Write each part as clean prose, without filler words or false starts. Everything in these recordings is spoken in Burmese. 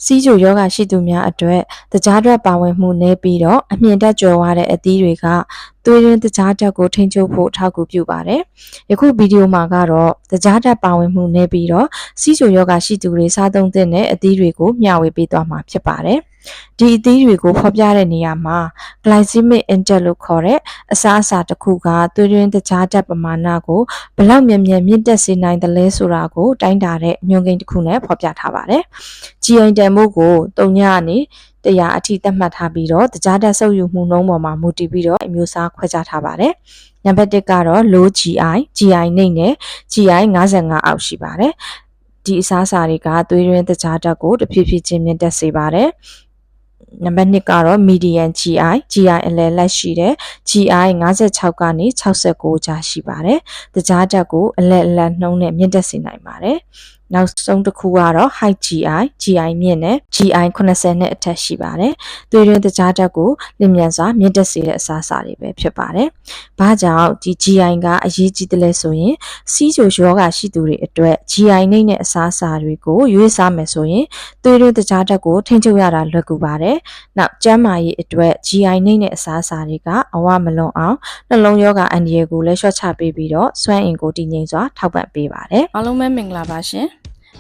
စီးချိုယောဂရှိသူများအတွက်တကြားဓာတ်ပါဝင်မှုနည်းပြီးတော့အမြင့်တက်ကျော်သွားတဲ့အသီးတွေကသွေးရင်းတကြားဓာတ်ကိုထိန်းချုပ်ဖို့အထောက်အကူပြုပါတယ်။ယခုဗီဒီယိုမှာကတော့တကြားဓာတ်ပါဝင်မှုနည်းပြီးတော့စီးချိုယောဂရှိသူတွေစားသုံးတဲ့အသီးတွေကိုမျှဝေပေးသွားမှာဖြစ်ပါတယ်။ဒီအသီးတွေကိုဖော်ပြတဲ့နေရာမှာ glycemic index လို့ခေါ်တဲ့အစားအစာတစ်ခုကသွေးရင်းတကြားဓာတ်ပမာဏကိုဘယ်လောက်မြန်မြန်မြင့်တက်စေနိုင်သလဲဆိုတာကိုတိုင်းတာတဲ့ညွှန်းကိန်းတစ်ခုနဲ့ဖော်ပြထားပါတယ်။ GI တန်ဖိုးကို3ညကနေ100အထိသတ်မှတ်ထားပြီးတော့တကြားဓာတ်ဆုပ်ယူမှုနှုန်းပေါ်မှာမူတည်ပြီးတော့အမျိုးအစားခွဲခြားထားပါတယ်။နံပါတ်1ကတော့ low GI နိမ့်နဲ့ GI 55အောက်ရှိပါတယ်။ဒီအစားအစာတွေကသွေးရင်းတကြားဓာတ်ကိုတဖြည်းဖြည်းချင်းမြင့်တက်စေပါတယ်။နံပါတ်2ကတော့ median GI အလယ်လက်ရှိတဲ့ GI 56ကနေ69ကြားရှိပါတယ်။တကြားဓာတ်ကိုအလယ်နှုန်းနဲ့မြင့်တက်စေနိုင်ပါတယ်။နောက်ဆုံးတစ်ခုကတော့ high GI မြင့်နဲ့ GI 80နဲ့အထက်ရှိပါတယ်။သွေးရင်းတကြားဓာတ်ကိုလျင်မြန်စွာမြင့်တက်စေတဲ့အစားအစာတွေပဲဖြစ်ပါတယ်။ဘာကြောင့်ဒီ GI ကအရေးကြီးတယ်လဲဆိုရင်စီးချိုယောဂရှိသူတွေအတွက် GI နှိမ့်တဲ့အစားအစာတွေကိုရွေးစားမယ်ဆိုရင်သွေးရင်းတကြားဓာတ်ကိုထိန်းချုပ်ရတာလွယ်ကူပါတယ်။နောက်ကျန်းမာရေးအတွက် GI နှိမ့်တဲ့အစားအစာတွေကအဝမလွန်အောင်နှလုံးရောဂါအန္တရာယ်ကိုလည်းလျှော့ချပေးပြီးတော့စွမ်းအင်ကိုတည်ငြိမ်စွာထောက်ပံ့ပေးပါတယ်။အားလုံးပဲမင်္ဂလာပါရှင်။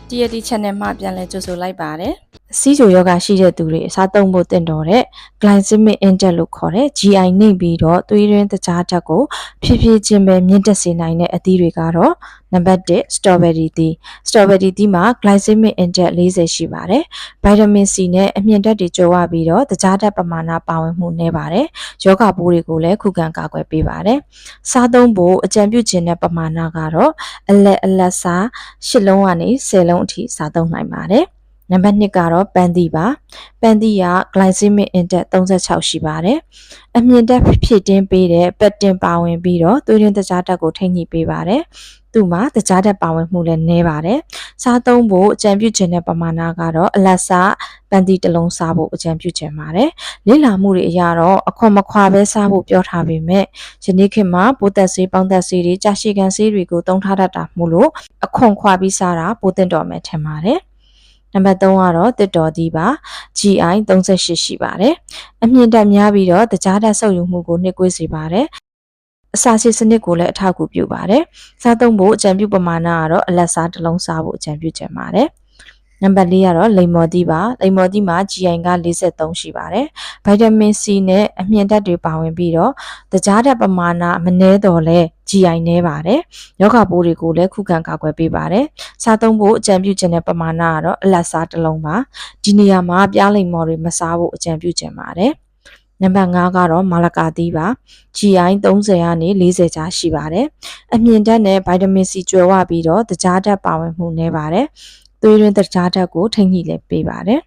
TRT Channel မှာပြန်လည်ကြိုဆိုလိုက်ပါတယ်။စီးချိုယောဂရှိတဲ့သူတွေအစားသုံးဖို့တင့်တော်တဲ့ glycemic index လို့ခေါ်တဲ့ GI နှိမ့်ပြီးတော့သွေးရင်းတကြားဓာတ်ကိုဖြည်းဖြည်းချင်းပဲမြင့်တက်စေနိုင်တဲ့အသီးတွေကတော့နံပါတ်1 strawberry သီး strawberry သီးမှာ glycemic index 40ရှိပါတယ်။ vitamin C နဲ့အမြင့်ဓာတ်တွေကြွယ်ဝပြီးတော့တကြားဓာတ်ပမာဏပါဝင်မှုနည်းပါတယ်။ယောဂပိုးတွေကိုလည်းခုခံကာကွယ်ပေးပါတယ်။စားသုံးဖို့အကြံပြုခြင်းတဲ့ပမာဏကတော့အလက်စား8လုံးကနေ10လုံးအထိစားသုံးနိုင်ပါတယ်။နံပါတ်2ကတော့ပန်းသီးပါပန်းသီးက glycemic index 36ရှိပါတယ်အမြင့်ဓာတ်ဖြည့်တင်းပေးတဲ့ပက်တင်ပါဝင်ပြီးတော့သွေးရင်းတကြားဓာတ်ကိုထိန်းညှိပေးပါတယ်သူ့မှာတကြားဓာတ်ပါဝင်မှုလည်းနည်းပါတယ်စားသုံးဖို့အကြံပြုခြင်းတဲ့ပမာဏကတော့အလက်စားပန်းသီးတစ်လုံးစားဖို့အကြံပြုခြင်းပါတယ်လေ့လာမှုတွေအရတော့အခွန်မခွာပဲစားဖို့ပြောထားပေမဲ့ယနေ့ခေတ်မှာပိုးသက်ဆေးပေါင်းသက်ဆေးတွေကြာရှည်ခံဆေးတွေကိုသုံးထားတတ်တာမို့လို့အခွန်ခွာပြီးစားတာပိုသင့်တော်မယ်ထင်ပါတယ်နံပါတ်3ကတော့တစ်တော်သီးပါ GI 38ရှိပါတယ်အမြင့်ဓာတ်များပြီးတော့တကြားဓာတ်ဆုပ်ယူမှုကိုနှိကွေးစေပါတယ်အစာရှည်စနစ်ကိုလည်းအထောက်အကူပြုပါတယ်စားသုံးဖို့အကြံပြုပမာဏကတော့အလက်စားတစ်လုံးစားဖို့အကြံပြုချင်ပါတယ်နံပါတ်4ကတော့လိမ္မော်သီးပါလိမ္မော်သီးမှာ GI က43ရှိပါတယ်ဗိုက်တာမင် C နဲ့အမြင့်ဓာတ်တွေပါဝင်ပြီးတော့တကြားဓာတ်ပမာဏမနည်းတော့လဲ GI နည်းပါတယ်ယောဂပိုးတွေကိုလည်းခုခံကာကွယ်ပေးပါတယ်စားသုံးဖို့အကြံပြုခြင်းတဲ့ပမာဏကတော့အလက်စားတစ်လုံးပါဒီနေရာမှာပြားလိမ္မော်တွေမစားဖို့အကြံပြုခြင်းပါတယ်နံပါတ်5ကတော့မာလကာသီးပါ GI 30ကနေ40ကြားရှိပါတယ်အမြင့်ဓာတ်နဲ့ဗိုက်တာမင် C ကျွယ်ဝပြီးတော့တကြားဓာတ်ပါဝင်မှုနည်းပါတယ်သွေးရင်းတကြားဓာတ်ကိုထိန်းညှိလည်းပေးပါတယ်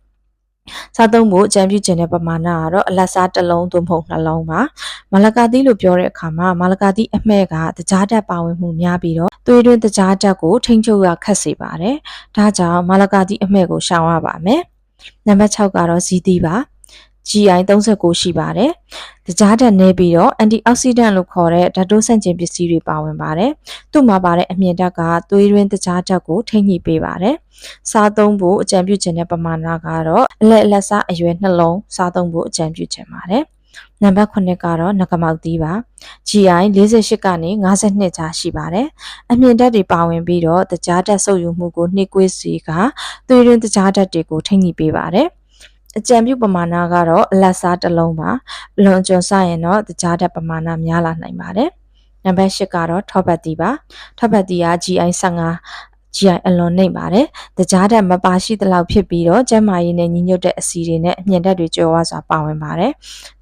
စားသုံးဖို့အကြံပြုခြင်းတဲ့ပမာဏကတော့အလက်စားတစ်လုံးသို့မဟုတ်နှလုံးပါမာလကာသီးလို့ပြောတဲ့အခါမှာမာလကာသီးအမဲ့ကတကြားဓာတ်ပါဝင်မှုများပြီးတော့သွေးရင်းတကြားဓာတ်ကိုထိန်းချုပ်ရခက်စေပါတယ်ဒါကြောင့်မာလကာသီးအမဲ့ကိုရှောင်ရပါမယ်နံပါတ်6ကတော့ဇီးသီးပါ GI 39ရှိပါတယ်။တကြားဓာတ်နည်းပြီးတော့ antioxidant လို့ခေါ်တဲ့ဓာတ်တိုးဆန့်ကျင်ပစ္စည်းတွေပါဝင်ပါတယ်။သူ့မှာပါတဲ့အမြင့်ဓာတ်ကသွေးရင်းတကြားဓာတ်ကိုထိန်းညှိပေးပါတယ်။စားသုံးဖို့အကြံပြုခြင်းတဲ့ပမာဏကတော့အလက်စားအရွယ်နှလုံးစားသုံးဖို့အကြံပြုခြင်းပါတယ်။နံပါတ်9ကတော့ငကမောက်သီးပါ GI 48ကနေ52ကြားရှိပါတယ်အမြင့်ဓာတ်တွေပါဝင်ပြီးတော့တကြားဓာတ်ဆုပ်ယူမှုကိုနှိကွေးစေကသွေးရင်းတကြားဓာတ်တွေကိုထိန်းညှိပေးပါတယ်အကြံပြုပမာဏကတော့အလက်စားတစ်လုံးပါအလွန်ကျွံစားရင်တော့တကြားဓာတ်ပမာဏများလာနိုင်ပါတယ်နံပါတ်10ကတော့ထောပတ်သီးပါထောပတ်သီးက GI 15GI အလွန်နှိမ့်ပါတယ်တကြားဓာတ်မပါရှိသလောက်ဖြစ်ပြီးတော့ကျန်းမာရေးနဲ့ညီညွတ်တဲ့အဆီတွေနဲ့အမြင့်ဓာတ်တွေကြွယ်ဝစွာပါဝင်ပါတယ်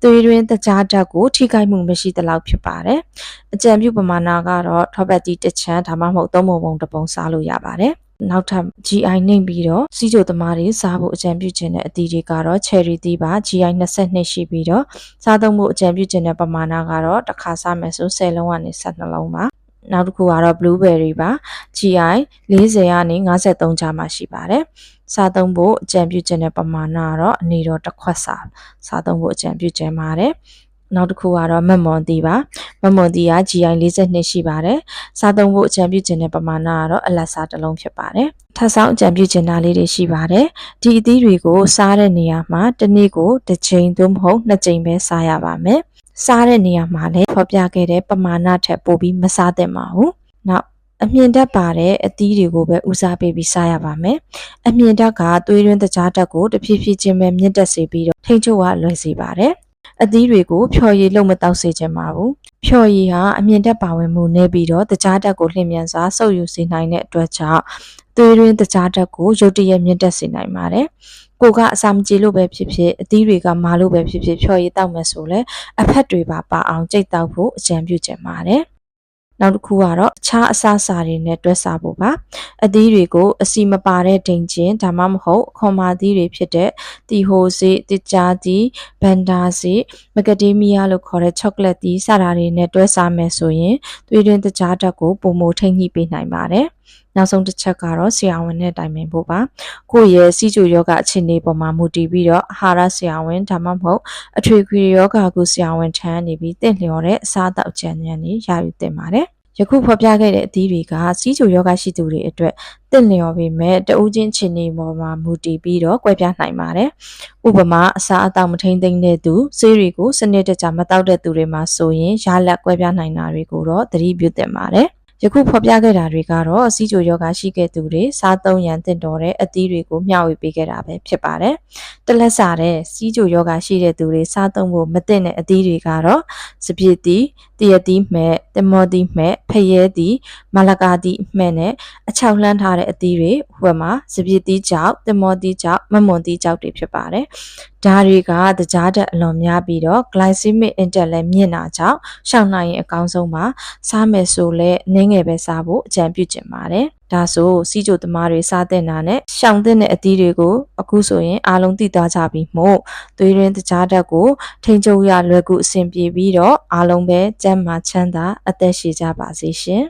သွေးရင်းတကြားဓာတ်ကိုထိခိုက်မှုမရှိသလောက်ဖြစ်ပါတယ်အကြံပြုပမာဏကတော့ထောပတ်သီးတစ်ချမ်းဒါမှမဟုတ်3ပုံတစ်ပုံစားလို့ရပါတယ်နောက်ထပ် GI နှိမ့်ပြီးတော့စီးချိုသမားတွေစားဖို့အကြံပြုခြင်းတဲ့အသီးတွေကတော့ cherry သီးပါ GI 22ရှိပြီးတော့စားသုံးဖို့အကြံပြုခြင်းတဲ့ပမာဏကတော့တစ်ခါစားမယ်ဆို10လုံးကနေ12လုံးပါနောက်တစ်ခုကတော့ blueberry ပါ GI 40ကနေ53ကြားမှာရှိပါတယ်စားသုံးဖို့အကြံပြုခြင်းတဲ့ပမာဏကတော့အနေတော့တစ်ခွက်စားသုံးဖို့အကြံပြုခြင်းပါတယ် နောက်တစ်ခုကတော့မက်မွန်တီပါမက်မွန်တီက GI 42ရှိပါတယ်စားသုံးဖို့အကြံပြုခြင်းတဲ့ပမာဏကတော့အလတ်စားတစ်လုံးဖြစ်ပါတယ်ထပ်ဆောင်အကြံပြုခြင်းသားလေးတွေရှိပါတယ်ဒီအသီးတွေကိုစားတဲ့နေရာမှာတစ်နေ့ကိုတစ်ချိန်သို့မဟုတ်နှစ်ချိန်ပဲစားရပါမယ်စားတဲ့နေရာမှာလည်းဖော်ပြခဲ့တဲ့ပမာဏထက်ပိုပြီးမစားသင့်ပါဘူးနောက်အမြင့်ဓာတ်ပါတဲ့အသီးတွေကိုပဲဦးစားပေးပြီးစားရပါမယ်အမြင့်ဓာတ်ကသွေးရင်းတကြားဓာတ်ကိုတဖြည်းဖြည်းချင်းပဲမြင့်တက်စေပြီးတော့ထိန်းချုပ်ရလွယ်စေပါတယ်အသီးတွေကိုဖြော်ရည်လုံးမတောက်စေချင်ပါဘူးဖြော်ရည်ဟာအမြင့်ဓာတ်ပါဝင်မှုနည်းပြီးတော့တကြားဓာတ်ကိုလျင်မြန်စွာဆုပ်ယူစေနိုင်တဲ့အတွက်ကြောင့်သွေးရင်းတကြားဓာတ်ကိုရုတ်တရက်မြင့်တက်စေနိုင်ပါတယ်ကိုကအစာမကြေလို့ပဲဖြစ်ဖြစ်အသီးတွေကမာလို့ပဲဖြစ်ဖြစ်ဖြော်ရည်တောက်မယ်ဆိုလဲအဖက်တွေပါအောင်ကြိတ်တောက်ဖို့အကြံပြုချင်ပါတယ်နောက်တစ်ခုကတော့အခြားအစားအစာတွေနဲ့တွဲစားဖို့ပါအသီးတွေကိုအစီမပါတဲ့ဒိန်ချင်းဒါမှမဟုတ်ခွန်မာသီးတွေဖြစ်တဲ့တီဟိုစေးတစ်ကြားသီးဘန်ဒါစေးမကဒေးမီးယားလို့ခေါ်တဲ့ချောကလက်သီးစတာတွေနဲ့တွဲစားမယ်ဆိုရင်သွေးတွင်းတကြားဓာတ်ကိုပုံမထိန်းညှိပေးနိုင်ပါတယ်နောက်ဆုံးတစ်ချက်ကတော့ဆရာဝန်နဲ့တိုင်ပင်ဖို့ပါကိုယ့်ရဲ့စီးကျူယောဂအခြေအနေပေါ်မှာမူတည်ပြီးတော့အာဟာရဆရာဝန်ဒါမှမဟုတ်အထွေထွေယောဂကုဆရာဝန်ထမ်းနေပြီးတင့်လျော်တဲ့အစားအသောက်ကြံဉာဏ်တွေရယူသင့်ပါတယ်ယခုဖော်ပြခဲ့တဲ့အသီးတွေကစီးကျူယောဂရှိသူတွေအတွက်တင့်လျော်ပေမဲ့တဦးချင်းအခြေအနေပေါ်မှာမူတည်ပြီးတော့ကွဲပြားနိုင်ပါတယ်ဥပမာအစားအသောက်မထိန်းသိမ်းတဲ့သူဆေးတွေကိုစနစ်တကျမတောက်တဲ့သူတွေမှာဆိုရင်ရလက်ကွဲပြားနိုင်တာတွေကိုတော့သတိပြုသင့်ပါတယ်ယခုဖော်ပြခဲ့တာတွေကတော့စီးကျိုယောဂရှိခဲ့သူတွေစားသုံးရန်တင့်တော်တဲ့အသီးတွေကိုမျှဝေပေးခဲ့တာပဲဖြစ်ပါတယ်။တလက်စားတဲ့စီးကျိုယောဂရှိတဲ့သူတွေစားသုံးဖို့မသင့်တဲ့အသီးတွေကတော့စပြစ်သီးတရသီးမဲ့တမောသီးမဲ့ဖရဲသီးမလကာသီးမဲ့နဲ့အချောက်လှမ်းထားတဲ့အသီးတွေဟိုမှာစပြစ်သီးကြောက်တမောသီးကြောက်မမွန်သီးကြောက်တွေဖြစ်ပါတယ်။ဒါတွေကတကြားဓာတ်အလွန်များပြီးတော့ glycemic index လည်းမြင့်တာကြောင့်ရှောင်နိုင်ရင်အကောင်းဆုံးပါစားမယ်ဆိုလဲနည်းငယ်ပဲစားဖို့အကြံပြုချင်ပါတယ်ဒါဆိုစီးကျိုသမားတွေစားတဲ့နာနဲ့ရှောင်တဲ့အသီးတွေကိုအခုဆိုရင်အားလုံးသိသွားကြပြီမို့သွေးရင်းတကြားဓာတ်ကိုထိန်းချုပ်ရလွယ်ကူအဆင်ပြေပြီးတော့အားလုံးပဲကျန်းမာချမ်းသာအသက်ရှည်ကြပါစေရှင်